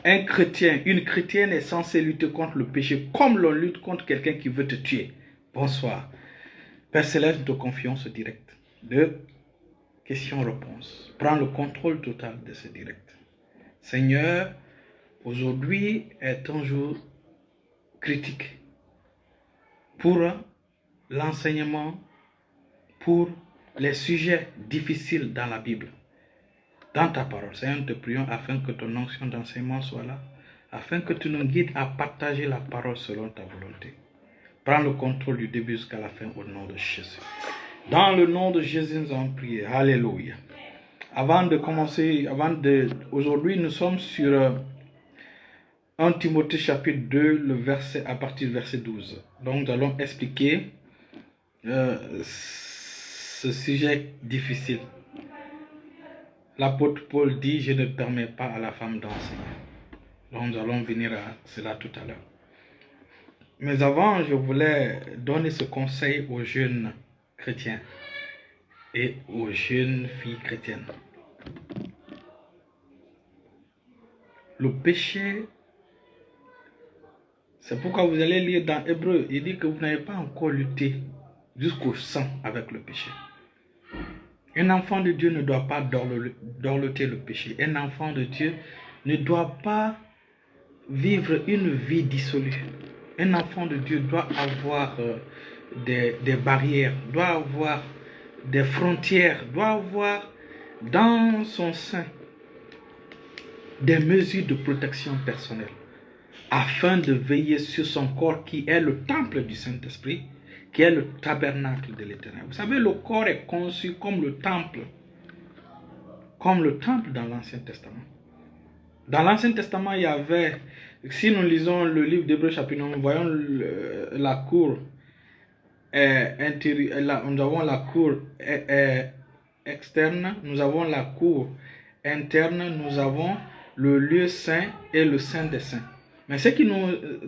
Un chrétien, une chrétienne est censée lutter contre le péché comme l'on lutte contre quelqu'un qui veut te tuer. Bonsoir. Père Céleste, nous te confions ce direct de questions-réponses. Prends le contrôle total de ce direct. Seigneur, aujourd'hui est un jour critique pour l'enseignement, pour les sujets difficiles dans la Bible, dans ta parole. Seigneur, nous te prions afin que ton onction d'enseignement soit là, afin que tu nous guides à partager la parole selon ta volonté. Prends le contrôle du début jusqu'à la fin au nom de Jésus. Dans le nom de Jésus, nous avons prié. Alléluia. Avant de commencer, aujourd'hui, nous sommes sur 1 Timothée chapitre 2, à partir du verset 12. Donc, nous allons expliquer ce sujet difficile. L'apôtre Paul dit, je ne permets pas à la femme d'enseigner. Donc, nous allons venir à cela tout à l'heure. Mais avant, je voulais donner ce conseil aux jeunes chrétiens et aux jeunes filles chrétiennes. Le péché, c'est pourquoi vous allez lire dans Hébreu, il dit que vous n'avez pas encore lutté jusqu'au sang avec le péché. Un enfant de Dieu ne doit pas dorloter le péché. Un enfant de Dieu ne doit pas vivre une vie dissolue. Un enfant de Dieu doit avoir des barrières, doit avoir des frontières, doit avoir dans son sein des mesures de protection personnelle afin de veiller sur son corps qui est le temple du Saint-Esprit, qui est le tabernacle de l'Éternel. Vous savez, le corps est conçu comme le temple dans l'Ancien Testament. Dans l'Ancien Testament, il y avait, si nous lisons le livre d'Hébreux chapitre 9, nous voyons la cour intérieure, nous avons la cour externe, nous avons la cour interne, nous avons le lieu saint et le saint des saints. Mais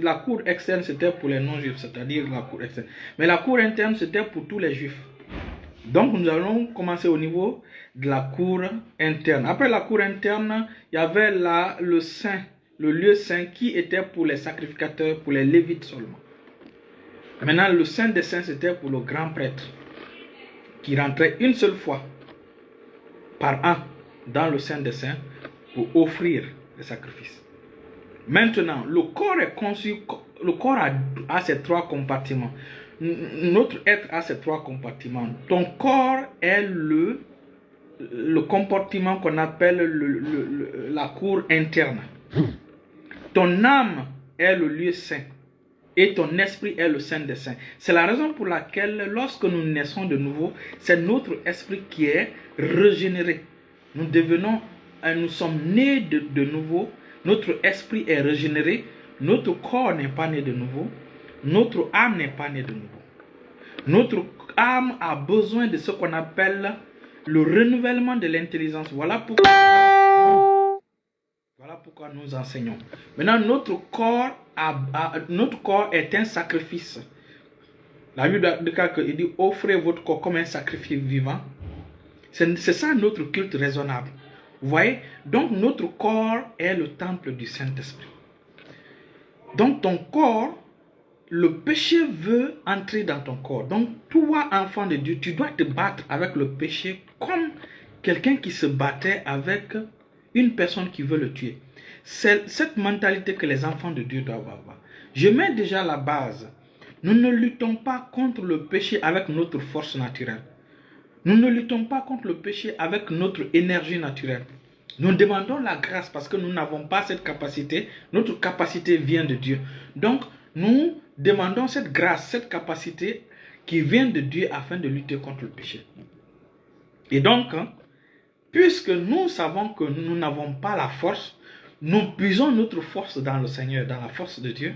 la cour externe, c'était pour les non-juifs, c'est-à-dire la cour externe. Mais la cour interne, c'était pour tous les juifs. Donc, nous allons commencer au niveau de la cour interne. Après la cour interne, il y avait le lieu saint qui était pour les sacrificateurs, pour les lévites seulement. Maintenant, le saint des saints, c'était pour le grand prêtre qui rentrait une seule fois par an dans le saint des saints pour offrir les sacrifices. Maintenant, le corps est conçu, le corps a ces trois compartiments. Notre être a ces trois compartiments. Ton corps est le compartiment qu'on appelle la cour interne. Ton âme est le lieu saint et ton esprit est le saint des saints. C'est la raison pour laquelle lorsque nous naissons de nouveau, c'est notre esprit qui est régénéré. Nous sommes nés de nouveau, notre esprit est régénéré, notre corps n'est pas né de nouveau, notre âme n'est pas née de nouveau. Notre âme a besoin de ce qu'on appelle le renouvellement de l'intelligence. Voilà pourquoi nous enseignons. Maintenant, notre corps est un sacrifice. La Bible dit offrez votre corps comme un sacrifice vivant. C'est ça notre culte raisonnable. Vous voyez? Donc, notre corps est le temple du Saint-Esprit. Donc, ton corps, le péché veut entrer dans ton corps. Donc, toi, enfant de Dieu, tu dois te battre avec le péché comme quelqu'un qui se battait avec une personne qui veut le tuer. C'est cette mentalité que les enfants de Dieu doivent avoir. Je mets déjà la base. Nous ne luttons pas contre le péché avec notre force naturelle. Nous ne luttons pas contre le péché avec notre énergie naturelle. Nous demandons la grâce parce que nous n'avons pas cette capacité. Notre capacité vient de Dieu. Donc, nous demandons cette grâce, cette capacité qui vient de Dieu afin de lutter contre le péché. Et donc, puisque nous savons que nous n'avons pas la force, nous puisons notre force dans le Seigneur, dans la force de Dieu.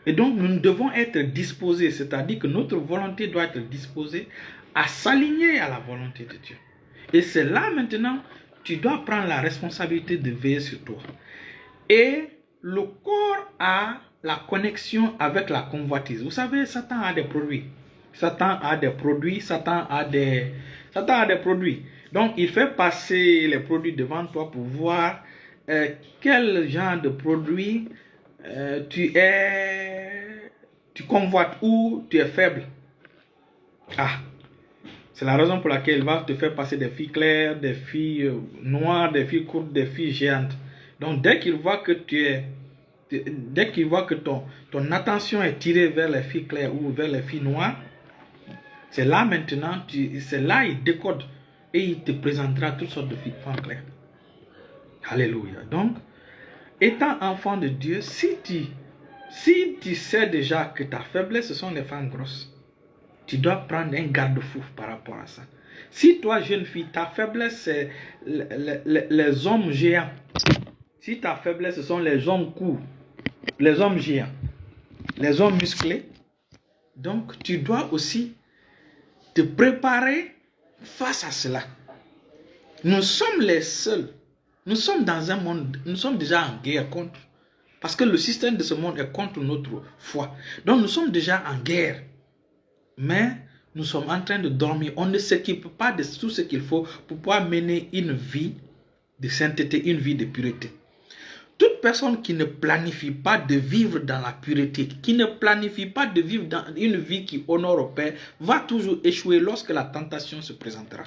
Et donc, nous devons être disposés, c'est-à-dire que notre volonté doit être disposée à s'aligner à la volonté de Dieu. Et c'est là maintenant, tu dois prendre la responsabilité de veiller sur toi. Et le corps a la connexion avec la convoitise. Vous savez, Satan a des produits. Satan a des produits. Donc, il fait passer les produits devant toi pour voir quel genre de produit tu convoites ou tu es faible. Ah, c'est la raison pour laquelle il va te faire passer des filles claires, des filles noires, des filles courtes, des filles géantes. Donc dès qu'il voit que ton attention est tirée vers les filles claires ou vers les filles noires, c'est là maintenant, c'est là il décode et il te présentera toutes sortes de filles femmes claires. Alléluia. Donc, étant enfant de Dieu, si tu sais déjà que ta faiblesse, ce sont les femmes grosses, tu dois prendre un garde-fou par rapport à ça. Si toi, jeune fille, ta faiblesse, c'est les hommes géants. Si ta faiblesse, ce sont les hommes courts, les hommes géants, les hommes musclés, donc tu dois aussi te préparer face à cela. Nous sommes les seuls. Nous sommes dans un monde, nous sommes déjà en guerre contre. Parce que le système de ce monde est contre notre foi. Donc nous sommes déjà en guerre. Mais nous sommes en train de dormir. On ne s'équipe pas de tout ce qu'il faut pour pouvoir mener une vie de sainteté, une vie de pureté. Toute personne qui ne planifie pas de vivre dans la pureté, qui ne planifie pas de vivre dans une vie qui honore au Père, va toujours échouer lorsque la tentation se présentera.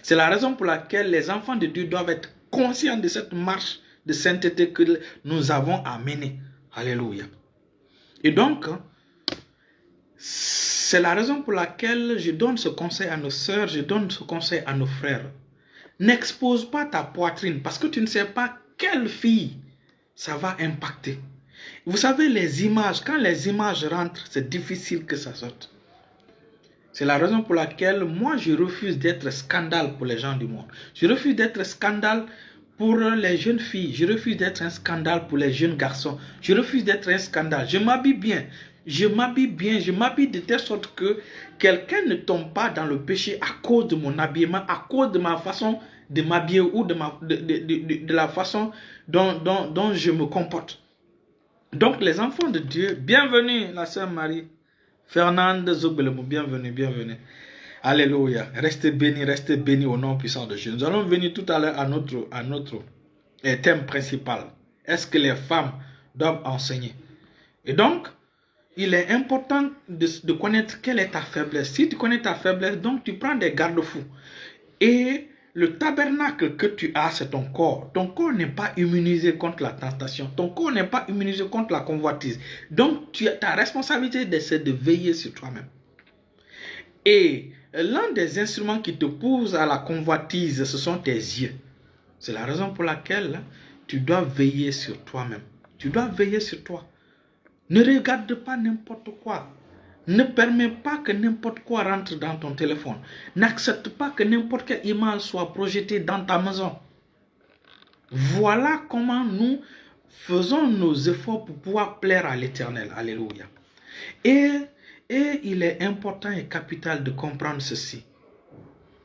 C'est la raison pour laquelle les enfants de Dieu doivent être conscients de cette marche de sainteté que nous avons à mener. Alléluia. Et donc, c'est la raison pour laquelle je donne ce conseil à nos sœurs, je donne ce conseil à nos frères. N'expose pas ta poitrine parce que tu ne sais pas quelle fille ça va impacter. Vous savez, les images, quand les images rentrent, c'est difficile que ça sorte. C'est la raison pour laquelle moi, je refuse d'être scandale pour les gens du monde. Je refuse d'être scandale pour les jeunes filles. Je refuse d'être un scandale pour les jeunes garçons. Je refuse d'être un scandale. Je m'habille bien. Je m'habille de telle sorte que quelqu'un ne tombe pas dans le péché à cause de mon habillement, à cause de ma façon de m'habiller ou de la façon dont je me comporte. Donc les enfants de Dieu, bienvenue la sœur Marie Fernande Zobelemo, bienvenue, bienvenue. Alléluia, restez bénis au nom puissant de Dieu. Nous allons venir tout à l'heure à notre thème principal. Est-ce que les femmes doivent enseigner? Et donc, il est important de connaître quelle est ta faiblesse. Si tu connais ta faiblesse, donc tu prends des garde-fous. Et le tabernacle que tu as, c'est ton corps. Ton corps n'est pas immunisé contre la tentation. Ton corps n'est pas immunisé contre la convoitise. Donc, ta responsabilité, c'est de veiller sur toi-même. Et l'un des instruments qui te pousse à la convoitise, ce sont tes yeux. C'est la raison pour laquelle tu dois veiller sur toi-même. Tu dois veiller sur toi. Ne regarde pas n'importe quoi. Ne permets pas que n'importe quoi rentre dans ton téléphone. N'accepte pas que n'importe quelle image soit projetée dans ta maison. Voilà comment nous faisons nos efforts pour pouvoir plaire à l'Éternel. Alléluia. Et il est important et capital de comprendre ceci.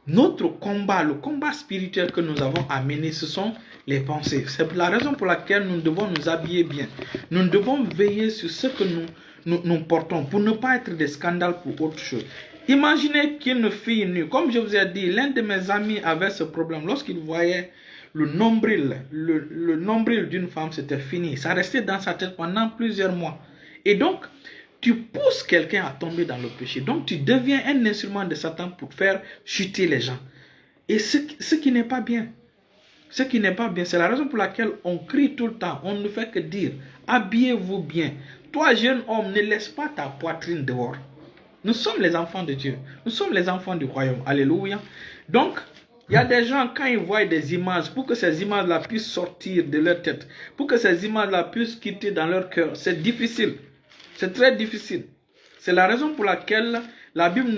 Notre combat, le combat spirituel que nous avons à mener, ce sont les pensées. C'est la raison pour laquelle nous devons nous habiller bien. Nous devons veiller sur ce que nous portons pour ne pas être des scandales pour autre chose. Imaginez qu'une fille nue, comme je vous ai dit, l'un de mes amis avait ce problème. Lorsqu'il voyait le nombril d'une femme, c'était fini. Ça restait dans sa tête pendant plusieurs mois. Et donc, tu pousses quelqu'un à tomber dans le péché. Donc, tu deviens un instrument de Satan pour faire chuter les gens. Et ce qui n'est pas bien. Ce qui n'est pas bien. C'est la raison pour laquelle on crie tout le temps. On ne fait que dire, habillez-vous bien. Toi, jeune homme, ne laisse pas ta poitrine dehors. Nous sommes les enfants de Dieu. Nous sommes les enfants du royaume. Alléluia. Donc, il y a des gens, quand ils voient des images, pour que ces images-là puissent sortir de leur tête, pour que ces images-là puissent quitter dans leur cœur, c'est difficile. C'est très difficile. C'est la raison pour laquelle la Bible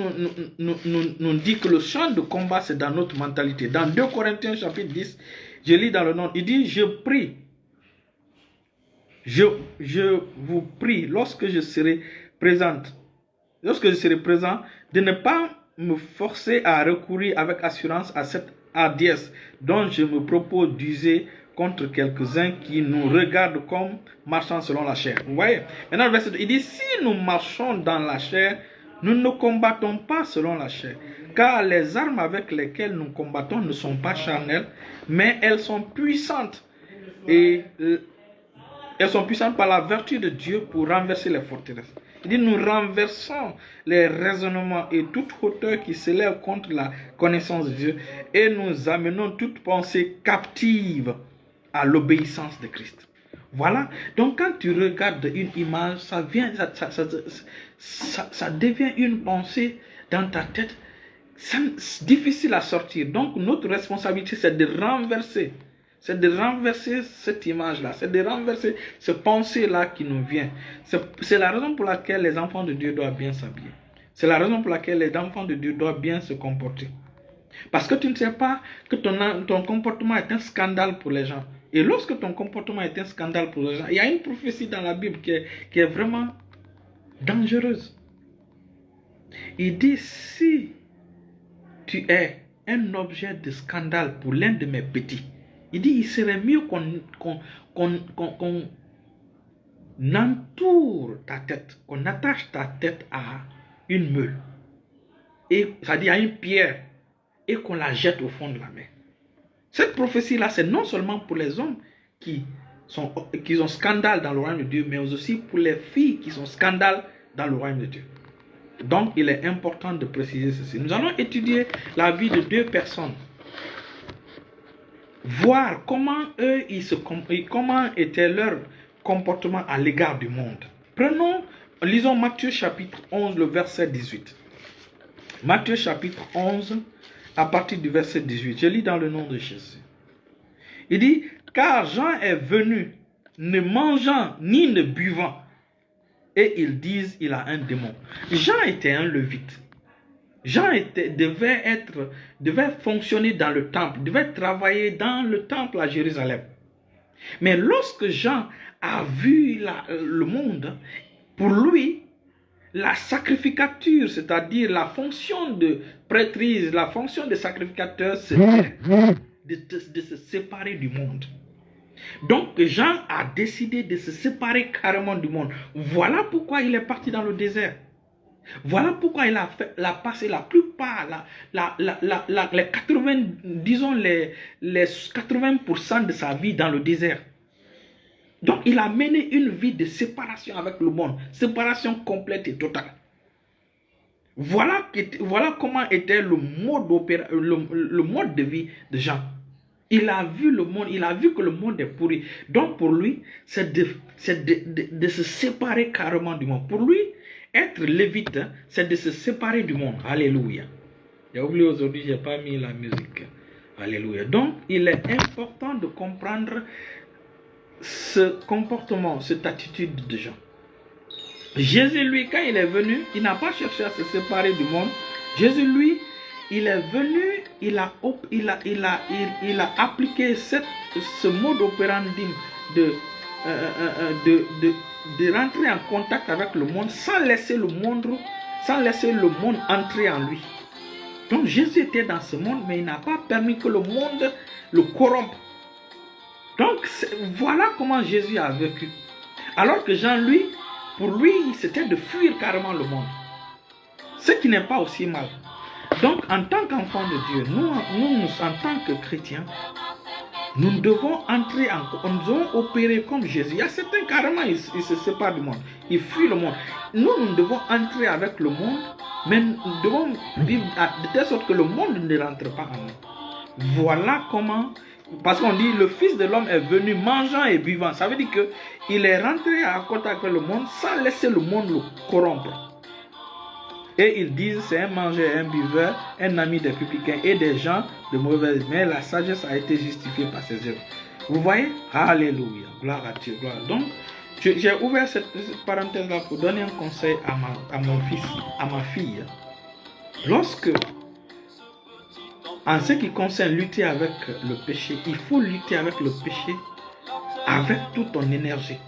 nous dit que le champ de combat, c'est dans notre mentalité. Dans 2 Corinthiens chapitre 10, je lis dans le nom, il dit, je prie. Je vous prie, lorsque je serai présent, de ne pas me forcer à recourir avec assurance à cette hardiesse dont je me propose d'user contre quelques-uns qui nous regardent comme marchant selon la chair. Vous voyez? Maintenant, le verset 2, il dit, si nous marchons dans la chair, nous ne combattons pas selon la chair. Car les armes avec lesquelles nous combattons ne sont pas charnelles, mais elles sont puissantes Et elles sont puissantes par la vertu de Dieu pour renverser les forteresses. Il dit, nous renversons les raisonnements et toute hauteur qui s'élève contre la connaissance de Dieu et nous amenons toute pensée captive à l'obéissance de Christ. Voilà. Donc quand tu regardes une image, ça devient une pensée dans ta tête. C'est difficile à sortir. Donc notre responsabilité, c'est de renverser. C'est de renverser cette image-là. C'est de renverser cette pensée-là qui nous vient. C'est la raison pour laquelle les enfants de Dieu doivent bien s'habiller. C'est la raison pour laquelle les enfants de Dieu doivent bien se comporter. Parce que tu ne sais pas que ton comportement est un scandale pour les gens. Et lorsque ton comportement est un scandale pour les gens, il y a une prophétie dans la Bible qui est vraiment dangereuse. Il dit, si tu es un objet de scandale pour l'un de mes petits, il dit, il serait mieux qu'on entoure ta tête, qu'on attache ta tête à une meule, c'est-à-dire à une pierre, et qu'on la jette au fond de la mer. Cette prophétie-là, c'est non seulement pour les hommes qui ont scandale dans le royaume de Dieu, mais aussi pour les filles qui sont scandale dans le royaume de Dieu. Donc, il est important de préciser ceci. Nous allons étudier la vie de deux personnes. Voir comment comment était leur comportement à l'égard du monde. Lisons Matthieu chapitre 11, le verset 18. Matthieu chapitre 11, à partir du verset 18. Je lis dans le nom de Jésus. Il dit, car Jean est venu, ne mangeant ni ne buvant, et ils disent, il a un démon. Jean était un levite. Jean devait fonctionner dans le temple, devait travailler dans le temple à Jérusalem. Mais lorsque Jean a vu le monde, pour lui, la sacrificature, c'est-à-dire la fonction de prêtrise, la fonction de sacrificateur, c'était de se séparer du monde. Donc Jean a décidé de se séparer carrément du monde. Voilà pourquoi il est parti dans le désert. Voilà pourquoi il a passé la plupart, les 80% de sa vie dans le désert. Donc il a mené une vie de séparation avec le monde, séparation complète et totale. Voilà comment était le mode de vie de Jean. Il a vu le monde, il a vu que le monde est pourri. Donc pour lui, c'est de se séparer carrément du monde. Pour lui, être lévite, c'est de se séparer du monde. Alléluia. J'ai oublié aujourd'hui, je n'ai pas mis la musique. Alléluia. Donc, il est important de comprendre ce comportement, cette attitude de Jean. Jésus, lui, quand il est venu, il n'a pas cherché à se séparer du monde. Jésus, lui, il est venu, il a appliqué ce mode opérandi de rentrer en contact avec le monde sans laisser le monde entrer en lui. Donc Jésus était dans ce monde, mais il n'a pas permis que le monde le corrompe. Donc voilà comment Jésus a vécu. Alors que Jean, lui, pour lui, c'était de fuir carrément le monde. Ce qui n'est pas aussi mal. Donc en tant qu'enfants de Dieu, nous en tant que chrétiens, nous devons nous devons opérer comme Jésus. Il y a certains carrément, ils se séparent du monde. Ils fuient le monde. Nous devons entrer avec le monde, mais nous devons vivre de telle sorte que le monde ne rentre pas en nous. Voilà comment, parce qu'on dit le Fils de l'homme est venu mangeant et buvant. Ça veut dire qu'il est rentré en contact avec le monde sans laisser le monde le corrompre. Et ils disent c'est un mangeur, un buveur, un ami des publicains et des gens de mauvaise. Mais la sagesse a été justifiée par ses œuvres. Vous voyez? Alléluia. Gloire à Dieu. Gloire. Donc, j'ai ouvert cette parenthèse-là pour donner un conseil à mon fils, à ma fille. Lorsque, en ce qui concerne lutter avec le péché, il faut lutter avec le péché avec toute ton énergie.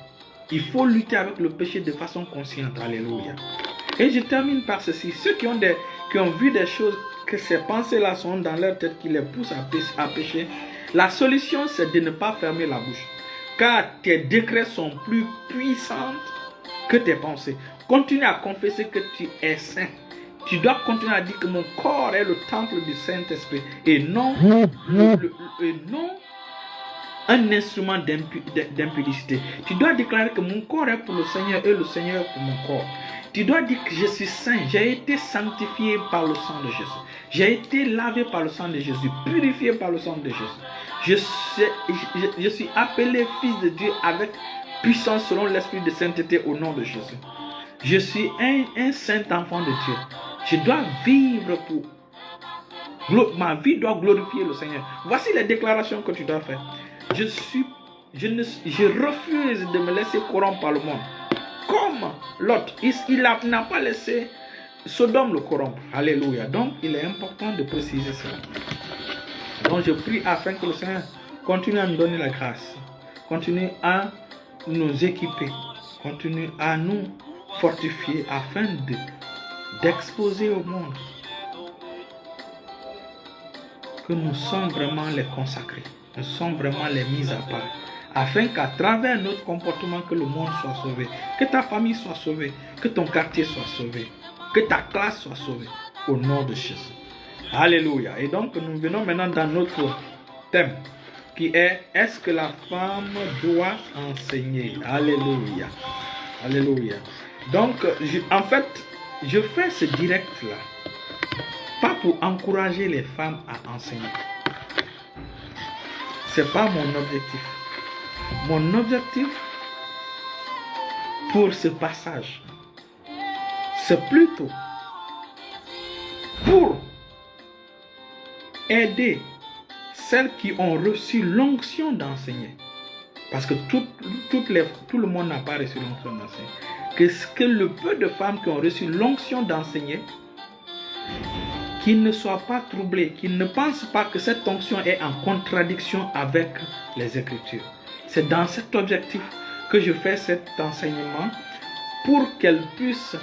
Il faut lutter avec le péché de façon consciente. Alléluia. Et je termine par ceci. Ceux qui ont vu des choses, que ces pensées-là sont dans leur tête, qui les poussent à pécher, la solution, c'est de ne pas fermer la bouche. Car tes décrets sont plus puissants que tes pensées. Continue à confesser que tu es saint. Tu dois continuer à dire que mon corps est le temple du Saint-Esprit. Et non un instrument d'impudicité. Tu dois déclarer que mon corps est pour le Seigneur et le Seigneur est pour mon corps. Tu dois dire que je suis saint, j'ai été sanctifié par le sang de Jésus. J'ai été lavé par le sang de Jésus, purifié par le sang de Jésus. Je suis appelé fils de Dieu avec puissance selon l'esprit de sainteté au nom de Jésus. Je suis un saint enfant de Dieu. Je dois vivre pour... Ma vie doit glorifier le Seigneur. Voici les déclarations que tu dois faire. Je refuse de me laisser corrompre par le monde. Comme l'autre, il n'a pas laissé Sodome le corrompre. Alléluia. Donc, il est important de préciser cela. Donc, je prie afin que le Seigneur continue à nous donner la grâce. Continue à nous équiper. Continue à nous fortifier afin d'exposer au monde que nous sommes vraiment les consacrés, nous sommes vraiment les mis à part, afin qu'à travers notre comportement, que le monde soit sauvé, que ta famille soit sauvée, que ton quartier soit sauvé, que ta classe soit sauvée, au nom de Jésus. Alléluia. Et donc, nous venons maintenant dans notre thème, qui est, est-ce que la femme doit enseigner? Alléluia. Alléluia. Donc, en fait, je fais ce direct-là, pas pour encourager les femmes à enseigner. Ce n'est pas mon objectif. Mon objectif pour ce passage, c'est plutôt pour aider celles qui ont reçu l'onction d'enseigner. Parce que tout le monde n'a pas reçu l'onction d'enseigner. Que le peu de femmes qui ont reçu l'onction d'enseigner, qu'ils ne soient pas troublés, qu'ils ne pensent pas que cette onction est en contradiction avec les Écritures. C'est dans cet objectif que je fais cet enseignement, pour qu'elles puissent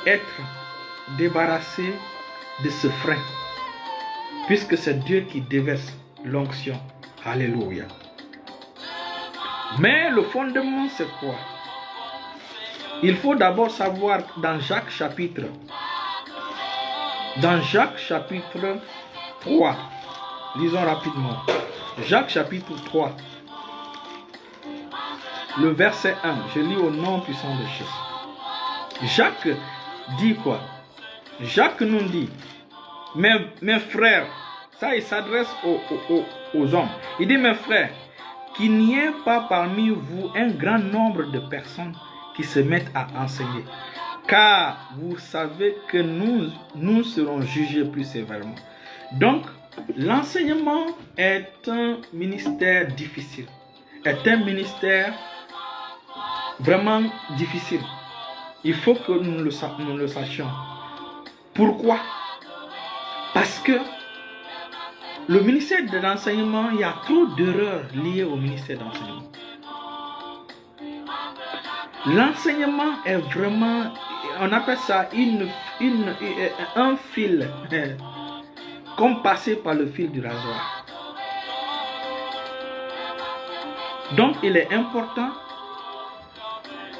être débarrassées de ce frein, puisque c'est Dieu qui déverse l'onction. Alléluia. Mais le fondement, c'est quoi? Il faut d'abord savoir dans Jacques chapitre 3, lisons rapidement. Jacques chapitre 3, le verset 1, je lis au nom puissant de Jésus. Jacques dit quoi? Jacques nous dit, mes frères, ça il s'adresse aux hommes. Il dit, mes frères, qu'il n'y ait pas parmi vous un grand nombre de personnes qui se mettent à enseigner. Car vous savez que nous serons jugés plus sévèrement. Donc, l'enseignement est un ministère difficile. Est un ministère vraiment difficile. Il faut que nous le sachions. Pourquoi? Parce que le ministère de l'enseignement, il y a trop d'erreurs liées au ministère de l'enseignement. L'enseignement est vraiment, on appelle ça un fil, comme passer par le fil du rasoir. Donc, il est important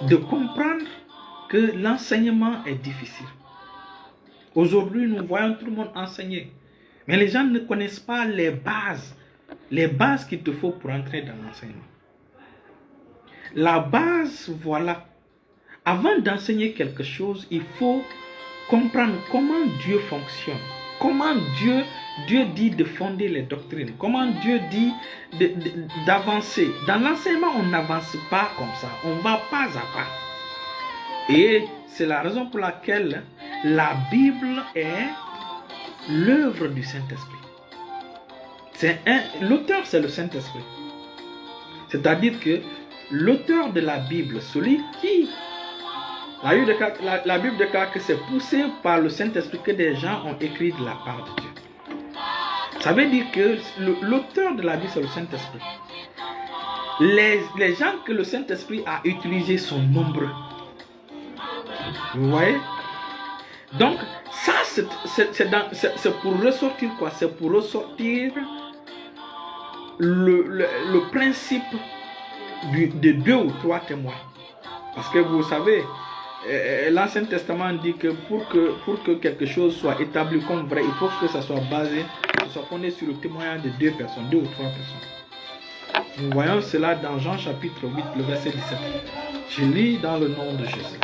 de comprendre que l'enseignement est difficile. Aujourd'hui, nous voyons tout le monde enseigner, mais les gens ne connaissent pas les bases qu'il te faut pour entrer dans l'enseignement. La base, voilà. Avant d'enseigner quelque chose, il faut comprendre comment Dieu fonctionne. Comment Dieu dit de fonder les doctrines. Comment Dieu dit d'avancer. Dans l'enseignement, on n'avance pas comme ça. On va pas à pas. Et c'est la raison pour laquelle la Bible est l'œuvre du Saint-Esprit. L'auteur, c'est le Saint-Esprit. C'est-à-dire que l'auteur de la Bible, celui qui... La Bible déclare que c'est poussé par le Saint-Esprit que des gens ont écrit de la part de Dieu. Ça veut dire que l'auteur de la Bible, c'est le Saint-Esprit. Les gens que le Saint-Esprit a utilisés sont nombreux. Vous voyez? Donc, ça, c'est pour ressortir quoi? C'est pour ressortir le principe de 2 ou 3 témoins. Parce que vous savez, l'Ancien Testament dit que pour que quelque chose soit établi comme vrai, il faut que ça soit basé, que ça soit fondé sur le témoignage de 2 personnes, 2 ou 3 personnes. Nous voyons cela dans Jean chapitre 8, le verset 17. Je lis dans le nom de Jésus.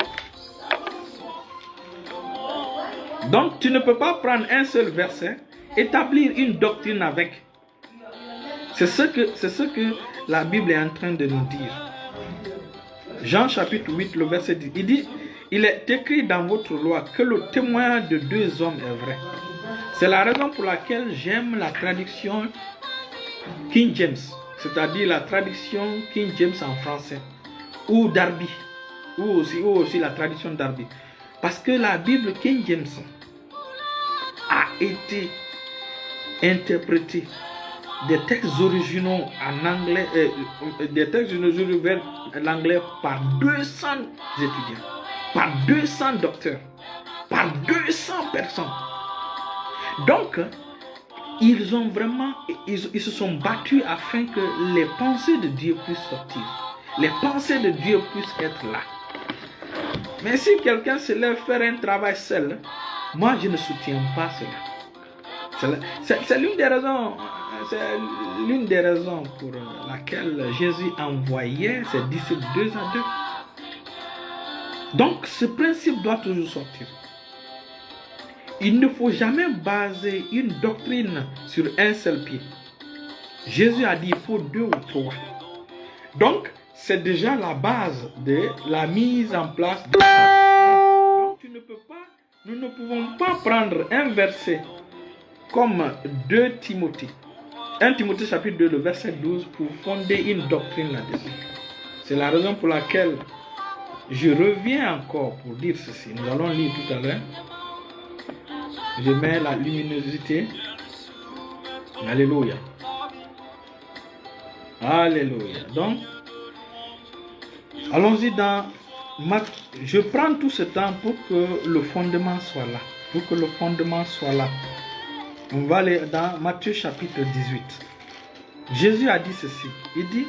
Donc, tu ne peux pas prendre un seul verset, établir une doctrine avec. C'est ce que la Bible est en train de nous dire. Jean chapitre 8, le verset 10. Il dit, il est écrit dans votre loi que le témoignage de deux hommes est vrai. C'est la raison pour laquelle j'aime la traduction King James, c'est-à-dire la traduction King James en français, ou Darby, ou aussi la traduction Darby. Parce que la Bible King James a été interprétée des textes originaux en anglais, des textes originaux vers l'anglais par 200 étudiants, par 200 docteurs, par 200 personnes. Donc, ils se sont battus afin que les pensées de Dieu puissent sortir. Les pensées de Dieu puissent être là. Mais si quelqu'un se lève faire un travail seul, moi je ne soutiens pas cela. C'est l'une des raisons pour laquelle Jésus envoyait ses disciples 2 à 2. Donc ce principe doit toujours sortir. Il ne faut jamais baser une doctrine sur un seul pied. Jésus a dit il faut 2 ou 3. Donc c'est déjà la base de la mise en place. Donc nous ne pouvons pas prendre un verset comme 2 Timothée. 1 Timothée chapitre 2, le verset 12 pour fonder une doctrine là-dessus. C'est la raison pour laquelle je reviens encore pour dire ceci. Nous allons lire tout à l'heure. Je mets la luminosité. Alléluia. Alléluia. Donc, allons-y dans je prends tout ce temps pour que le fondement soit là. Pour que le fondement soit là. On va aller dans Matthieu chapitre 18. Jésus a dit ceci. Il dit,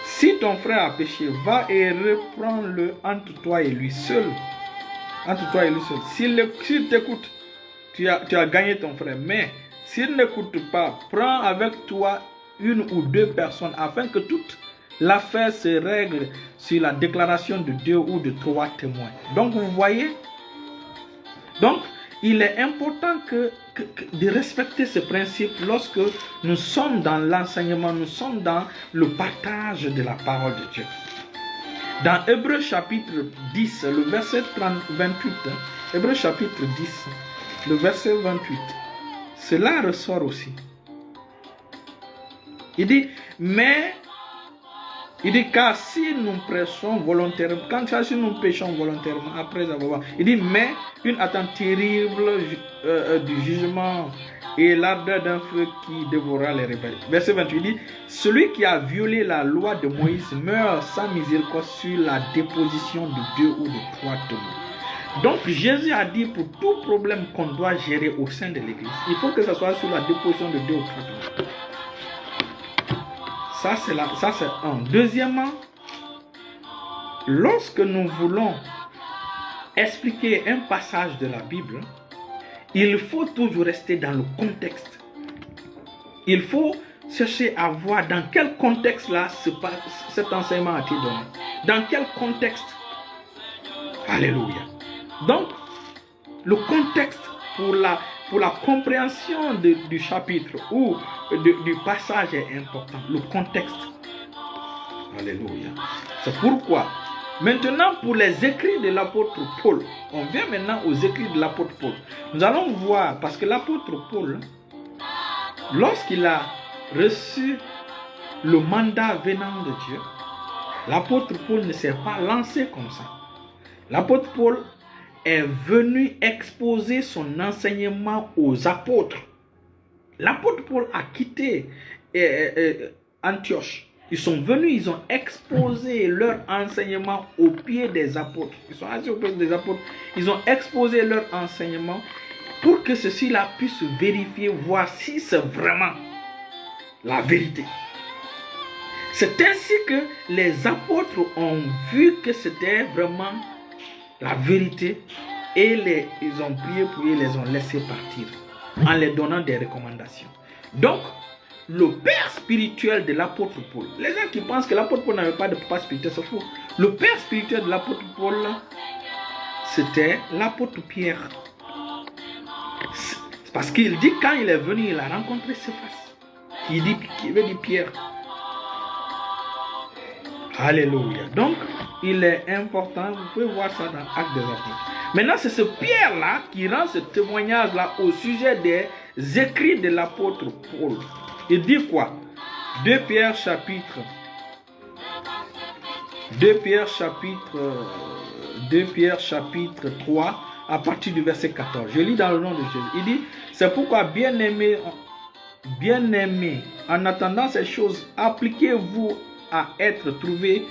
si ton frère a péché, va et reprends-le entre toi et lui seul. Entre toi et lui seul. S'il t'écoute, tu as gagné ton frère. Mais s'il n'écoute pas, prends avec toi 1 ou 2 personnes afin que toute l'affaire se règle sur la déclaration de 2 ou de 3 témoins. Donc vous voyez, donc il est important de respecter ce principe lorsque nous sommes dans l'enseignement, nous sommes dans le partage de la parole de Dieu. Dans Hébreux chapitre 10, le verset 28, Hébreux chapitre 10, le verset 28, cela ressort aussi. Il dit, car si nous prêchons volontairement, si nous péchons volontairement après avoir, il dit, mais une attente terrible du jugement et l'ardeur d'un feu qui dévorera les rebelles. Verset 28 dit, celui qui a violé la loi de Moïse meurt sans miséricorde sur la déposition de 2 ou de 3 témoins. Donc Jésus a dit pour tout problème qu'on doit gérer au sein de l'église, il faut que ce soit sur la déposition de 2 ou 3 témoins. Ça c'est un. Deuxièmement, lorsque nous voulons expliquer un passage de la Bible, il faut toujours rester dans le contexte. Il faut chercher à voir dans quel contexte là cet enseignement a été donné. Dans quel contexte. Alléluia. Donc, le contexte pour la compréhension du chapitre ou du passage est important. Le contexte. Alléluia. C'est pourquoi, maintenant pour les écrits de l'apôtre Paul, on vient maintenant aux écrits de l'apôtre Paul. Nous allons voir, parce que l'apôtre Paul, lorsqu'il a reçu le mandat venant de Dieu, l'apôtre Paul ne s'est pas lancé comme ça. L'apôtre Paul est venu exposer son enseignement aux apôtres. L'apôtre Paul a quitté Antioche. Ils sont venus, ils ont exposé leur enseignement aux pieds des apôtres. Ils sont assis aux pieds des apôtres. Ils ont exposé leur enseignement pour que ceci-là puisse vérifier, voir si c'est vraiment la vérité. C'est ainsi que les apôtres ont vu que c'était vraiment la vérité et ils ont prié pour eux, ils les ont laissés partir en leur donnant des recommandations. Donc, le père spirituel de l'apôtre Paul. Les gens qui pensent que l'apôtre Paul n'avait pas de papa spirituel, c'est faux. Le père spirituel de l'apôtre Paul, c'était l'apôtre Pierre. C'est parce qu'il dit quand il est venu, il a rencontré Céphas, qui veut dire Pierre. Alléluia. Donc, il est important, vous pouvez voir ça dans Actes des Apôtres. Maintenant, c'est ce Pierre-là qui rend ce témoignage-là au sujet des écrits de l'apôtre Paul. Il dit quoi? 2 Pierre chapitre 3 à partir du verset 14. Je lis dans le nom de Jésus. Il dit, c'est pourquoi bien-aimés, en attendant ces choses, appliquez-vous à être trouvés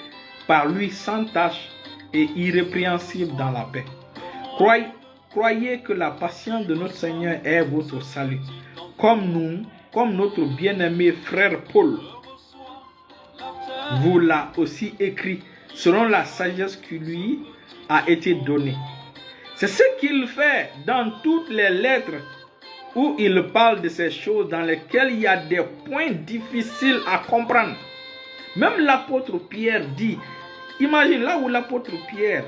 par lui sans tache et irrépréhensible dans la paix. Croyez que la patience de notre Seigneur est votre salut, comme notre bien-aimé frère Paul vous l'a aussi écrit, selon la sagesse qui lui a été donnée. C'est ce qu'il fait dans toutes les lettres où il parle de ces choses dans lesquelles il y a des points difficiles à comprendre. Même l'apôtre Pierre dit, imagine là où l'apôtre Pierre,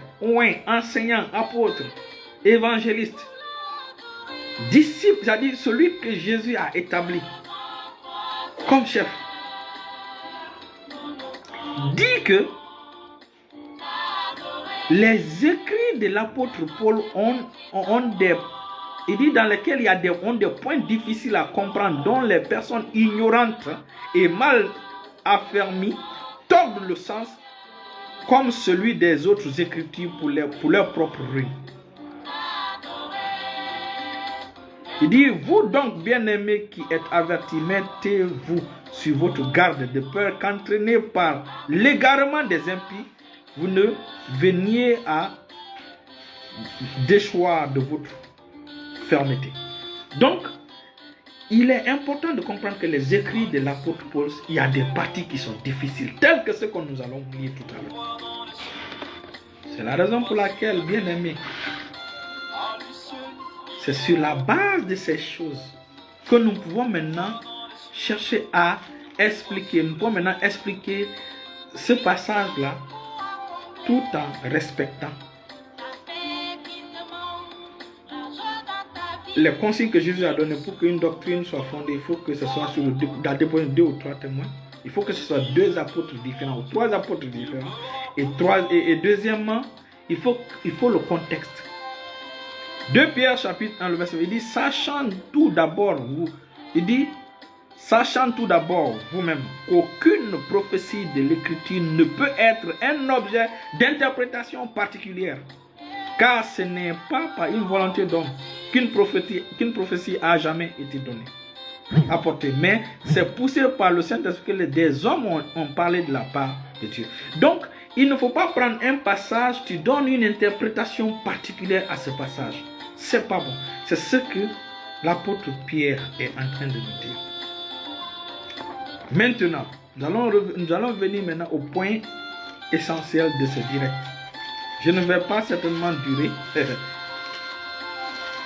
enseignant, apôtre, évangéliste, disciple, c'est-à-dire celui que Jésus a établi comme chef, dit que les écrits de l'apôtre Paul ont des, il dit dans lesquels il y a des points difficiles à comprendre, dont les personnes ignorantes et mal affermies tordent le sens comme celui des autres écritures pour leur propre ruine. Il dit, vous donc bien-aimés qui êtes avertis, mettez-vous sur votre garde de peur qu'entraînés par l'égarement des impies, vous ne veniez à déchoir de votre fermeté. Donc, il est important de comprendre que les écrits de l'apôtre Paul, il y a des parties qui sont difficiles, telles que ce que nous allons lire tout à l'heure. C'est la raison pour laquelle, bien-aimés, c'est sur la base de ces choses que nous pouvons maintenant chercher à expliquer. Nous pouvons maintenant expliquer ce passage-là tout en respectant les consignes que Jésus a données pour qu'une doctrine soit fondée. Il faut que ce soit sur la dépose de 2 ou 3 témoins. Il faut que ce soit 2 apôtres différents ou 3 apôtres différents. Et deuxièmement, il faut le contexte. 2 Pierre chapitre 1, le verset, il dit, sachant tout d'abord vous-même qu'aucune prophétie de l'écriture ne peut être un objet d'interprétation particulière, car ce n'est pas par une volonté d'homme qu'une prophétie a jamais été donnée, apportée, mais c'est poussé par le Saint-Esprit que des hommes ont parlé de la part de Dieu. Donc, il ne faut pas prendre un passage, tu donnes une interprétation particulière à ce passage. C'est pas bon. C'est ce que l'apôtre Pierre est en train de nous dire. Maintenant, nous allons venir maintenant au point essentiel de ce direct. Je ne vais pas certainement durer.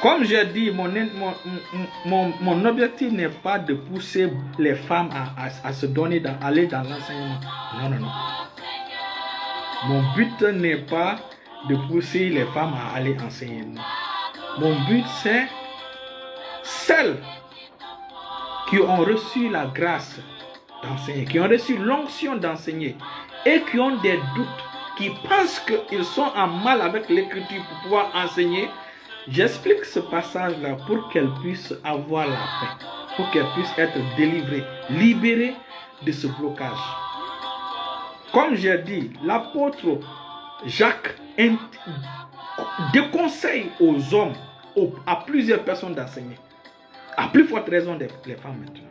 Comme j'ai dit, mon objectif n'est pas de pousser les femmes à se donner, aller dans l'enseignement. Non. Mon but n'est pas de pousser les femmes à aller enseigner. Non. Mon but, c'est celles qui ont reçu la grâce d'enseigner, qui ont reçu l'onction d'enseigner et qui ont des doutes, qui pensent qu'ils sont en mal avec l'écriture pour pouvoir enseigner. J'explique ce passage-là pour qu'elles puissent avoir la paix, pour qu'elles puissent être délivrées, libérées de ce blocage. Comme j'ai dit, l'apôtre Jacques déconseille aux hommes, à plusieurs personnes d'enseigner. À plus forte raison les femmes maintenant.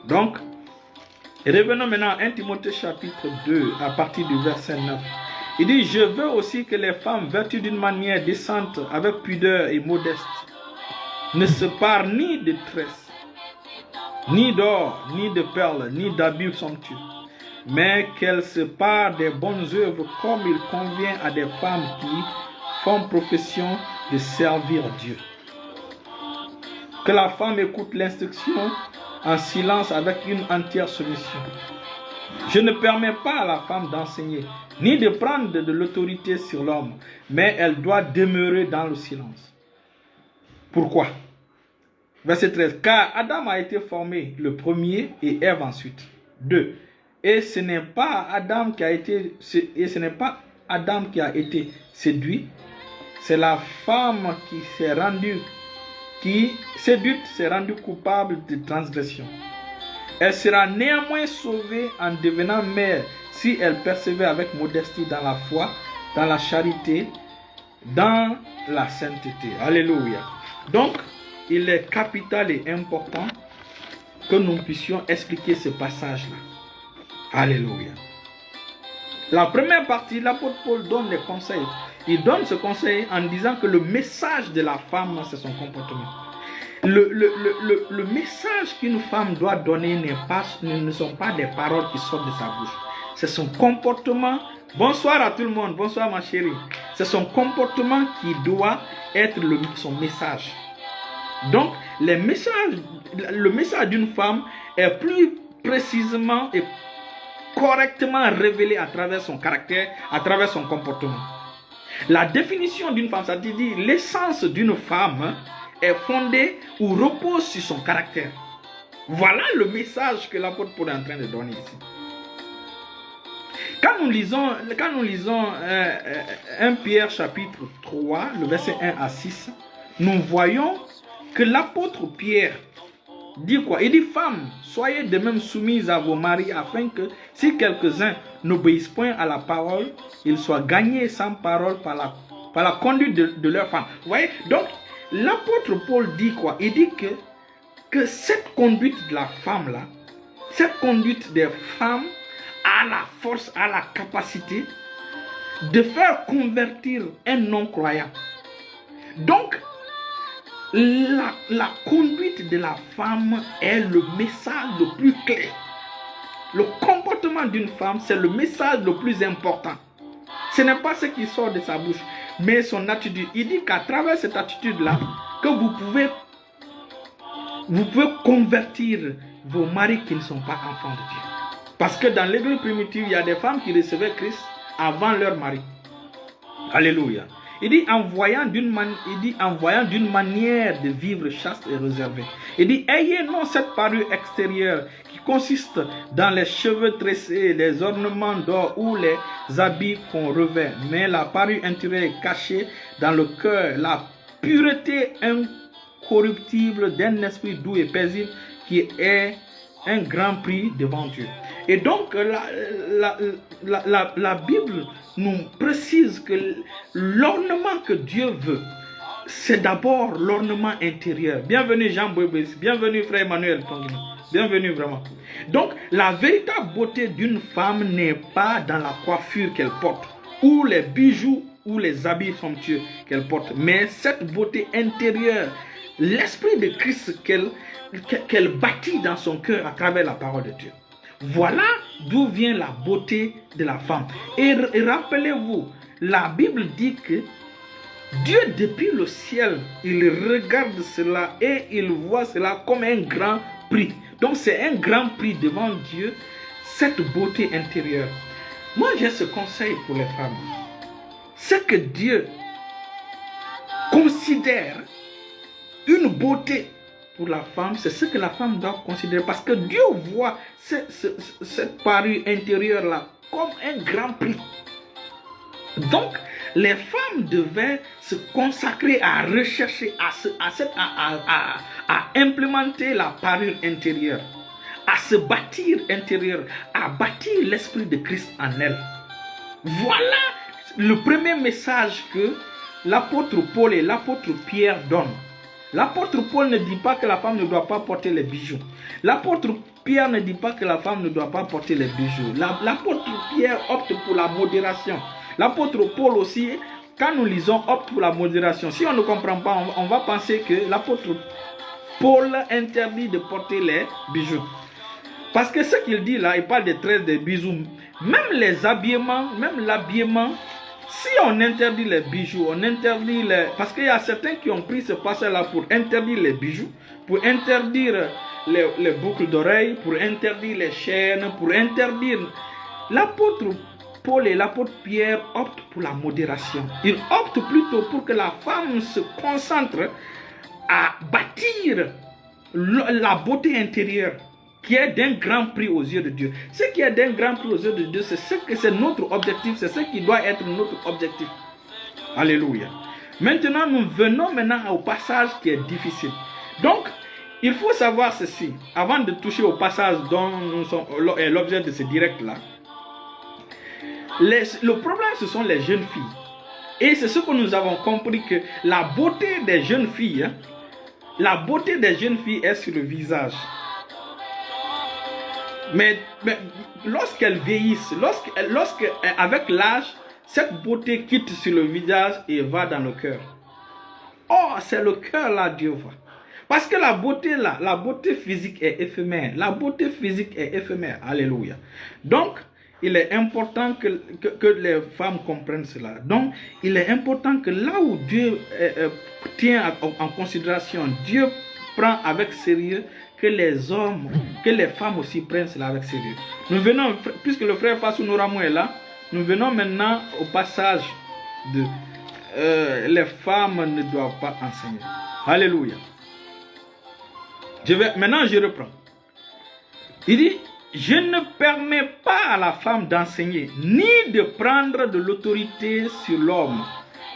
Donc, revenons maintenant à 1 Timothée chapitre 2 à partir du verset 9. Il dit, je veux aussi que les femmes, vêtues d'une manière décente, avec pudeur et modeste, ne se parent ni de tresses, ni d'or, ni de perles, ni d'habits somptueux, mais qu'elles se parent des bonnes œuvres comme il convient à des femmes qui font profession de servir Dieu. Que la femme écoute l'instruction en silence avec une entière soumission. Je ne permets pas à la femme d'enseigner, ni de prendre de l'autorité sur l'homme, mais elle doit demeurer dans le silence. Pourquoi? Verset 13. Car Adam a été formé le premier et Ève ensuite. 2. Et ce n'est pas Adam qui a été séduit, c'est la femme qui séduite s'est rendue coupable de transgression. Elle sera néanmoins sauvée en devenant mère si elle persévère avec modestie dans la foi, dans la charité, dans la sainteté. Alléluia. Donc, il est capital et important que nous puissions expliquer ce passage-là. Alléluia. La première partie, l'apôtre Paul donne des conseils. Il donne ce conseil en disant que le message de la femme, c'est son comportement. Le message qu'une femme doit donner ne sont pas des paroles qui sortent de sa bouche. C'est son comportement. Bonsoir à tout le monde. Bonsoir ma chérie. C'est son comportement qui doit être son message. Donc, le message d'une femme est plus précisément et correctement révélé à travers son caractère, à travers son comportement. La définition d'une femme, c'est-à-dire l'essence d'une femme est fondée ou repose sur son caractère. Voilà le message que l'apôtre Paul est en train de donner ici. Quand nous lisons 1 Pierre chapitre 3, le verset 1 à 6, nous voyons que l'apôtre Pierre dit quoi? Il dit, femmes, soyez de même soumises à vos maris, afin que si quelques-uns n'obéissent point à la parole, ils soient gagnés sans parole par la conduite de leur femme. Vous voyez? Donc, l'apôtre Paul dit quoi? Il dit que cette conduite de la femme là, cette conduite des femmes a la force, a la capacité de faire convertir un non-croyant. Donc, la conduite de la femme est le message le plus clair. Le comportement d'une femme, c'est le message le plus important. Ce n'est pas ce qui sort de sa bouche, mais son attitude. Il dit qu'à travers cette attitude-là, que vous pouvez convertir vos maris qui ne sont pas enfants de Dieu. Parce que dans l'église primitive, il y a des femmes qui recevaient Christ avant leur mari. Alléluia. Il dit en voyant d'une manière de vivre chaste et réservée. Il dit, ayez non cette parure extérieure qui consiste dans les cheveux tressés, les ornements d'or ou les habits qu'on revêt, mais la parure intérieure est cachée dans le cœur, la pureté incorruptible d'un esprit doux et paisible qui est un grand prix devant Dieu. Et donc la Bible nous précise que l'ornement que Dieu veut, c'est d'abord l'ornement intérieur. Bienvenue Jean Bouébés, bienvenue frère Emmanuel, bienvenue vraiment. Donc la véritable beauté d'une femme n'est pas dans la coiffure qu'elle porte, ou les bijoux, ou les habits somptueux qu'elle porte, mais cette beauté intérieure, l'esprit de Christ qu'elle bâtit dans son cœur à travers la parole de Dieu. Voilà d'où vient la beauté de la femme. Et rappelez-vous, la Bible dit que Dieu depuis le ciel, il regarde cela et il voit cela comme un grand prix. Donc c'est un grand prix devant Dieu, cette beauté intérieure. Moi j'ai ce conseil pour les femmes. Ce que Dieu considère une beauté pour la femme, c'est ce que la femme doit considérer, parce que Dieu voit cette parure intérieure là comme un grand prix. Donc les femmes devaient se consacrer à rechercher, à implémenter la parure intérieure, à se bâtir intérieur, à bâtir l'esprit de Christ en elles. Voilà le premier message que l'apôtre Paul et l'apôtre Pierre donnent. L'apôtre Paul ne dit pas que la femme ne doit pas porter les bijoux. L'apôtre Pierre ne dit pas que la femme ne doit pas porter les bijoux. L'apôtre Pierre opte pour la modération. L'apôtre Paul aussi, quand nous lisons, opte pour la modération. Si on ne comprend pas, on va penser que l'apôtre Paul interdit de porter les bijoux. Parce que ce qu'il dit là, il parle des tresses, des bijoux. Même les habillements, même l'habillement, si on interdit les bijoux, on interdit les... Parce qu'il y a certains qui ont pris ce passage-là pour interdire les bijoux, pour interdire les boucles d'oreilles, pour interdire les chaînes, pour interdire. L'apôtre Paul et l'apôtre Pierre optent pour la modération. Ils optent plutôt pour que la femme se concentre à bâtir la beauté intérieure qui est d'un grand prix aux yeux de Dieu. Ce qui est d'un grand prix aux yeux de Dieu, c'est notre objectif, c'est ce qui doit être notre objectif. Alléluia. Maintenant, nous venons au passage qui est difficile. Donc, il faut savoir ceci, avant de toucher au passage dont nous sommes l'objet de ce direct-là. Le problème, ce sont les jeunes filles. Et c'est ce que nous avons compris, que la beauté des jeunes filles, la beauté des jeunes filles est sur le visage. Mais lorsqu'elles vieillissent, avec l'âge, cette beauté quitte sur le visage et va dans le cœur. Oh, c'est le cœur là, Dieu voit. Parce que la beauté là, la beauté physique est éphémère. La beauté physique est éphémère. Alléluia. Donc, il est important que les femmes comprennent cela. Donc, il est important que là où Dieu tient en considération, Dieu prend avec sérieux, que les hommes, que les femmes aussi prennent cela avec sérieux. Nous venons, puisque le frère Fassou Noramou est là, nous venons maintenant au passage de les femmes ne doivent pas enseigner. Alléluia. Maintenant, je reprends. Il dit, je ne permets pas à la femme d'enseigner, ni de prendre de l'autorité sur l'homme,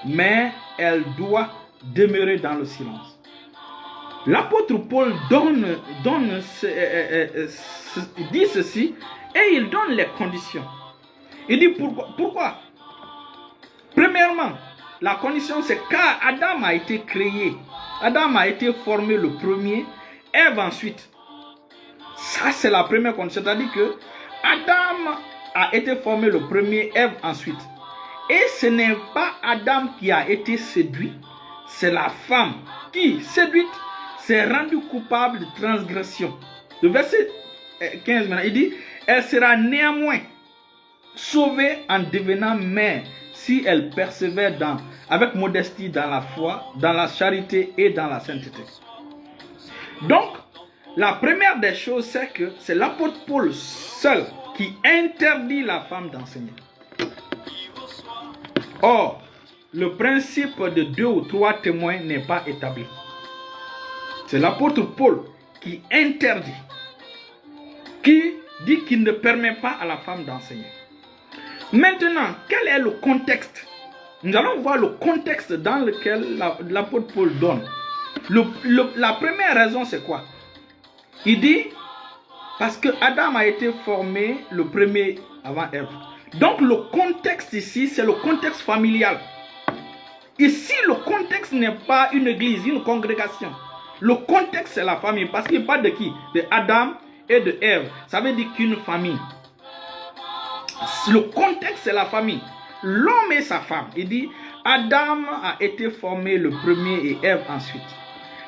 mais elle doit demeurer dans le silence. L'apôtre Paul dit ceci, et il donne les conditions. Il dit pourquoi? Premièrement, la condition c'est car Adam a été créé. Adam a été formé le premier, Ève ensuite. Ça c'est la première condition. C'est-à-dire que Adam a été formé le premier, Ève ensuite. Et ce n'est pas Adam qui a été séduit, c'est la femme qui, séduite, s'est rendue coupable de transgression. Le verset 15 maintenant, il dit, elle sera néanmoins sauvée en devenant mère si elle persévère avec modestie dans la foi, dans la charité et dans la sainteté. Donc, la première des choses, c'est que c'est l'apôtre Paul seul qui interdit la femme d'enseigner. Or, le principe de 2 ou 3 témoins n'est pas établi. C'est l'apôtre Paul qui interdit, qui dit qu'il ne permet pas à la femme d'enseigner. Maintenant, quel est le contexte? Nous allons voir le contexte dans lequel l'apôtre Paul donne. La première raison, c'est quoi? Il dit, parce que Adam a été formé le premier avant Ève. Donc le contexte ici, c'est le contexte familial. Ici, le contexte n'est pas une église, une congrégation. Le contexte, c'est la famille. Parce qu'il parle de qui? De Adam et de Ève. Ça veut dire qu'une famille. Le contexte, c'est la famille. L'homme et sa femme. Il dit, Adam a été formé le premier et Ève ensuite.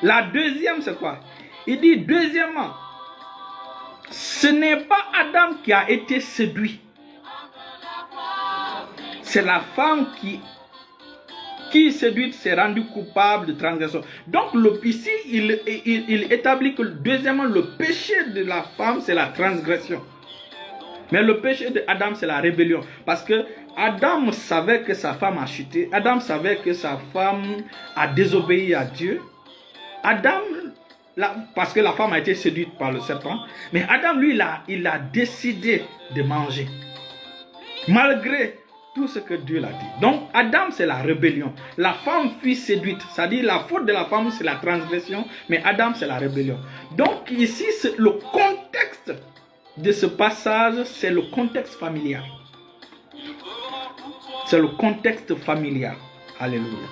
La deuxième, c'est quoi? Il dit, deuxièmement, ce n'est pas Adam qui a été séduit. C'est la femme qui séduite s'est rendue coupable de transgression. Donc ici, il établit que deuxièmement, le péché de la femme, c'est la transgression. Mais le péché de Adam, c'est la rébellion. Parce que Adam savait que sa femme a chuté. Adam savait que sa femme a désobéi à Dieu. Adam, parce que la femme a été séduite par le serpent. Mais Adam, lui, il a décidé de manger. Malgré tout ce que Dieu l'a dit. Donc Adam, c'est la rébellion. La femme fut séduite. C'est-à-dire la faute de la femme, c'est la transgression. Mais Adam, c'est la rébellion. Donc ici, le contexte de ce passage, c'est le contexte familial. C'est le contexte familial. Alléluia.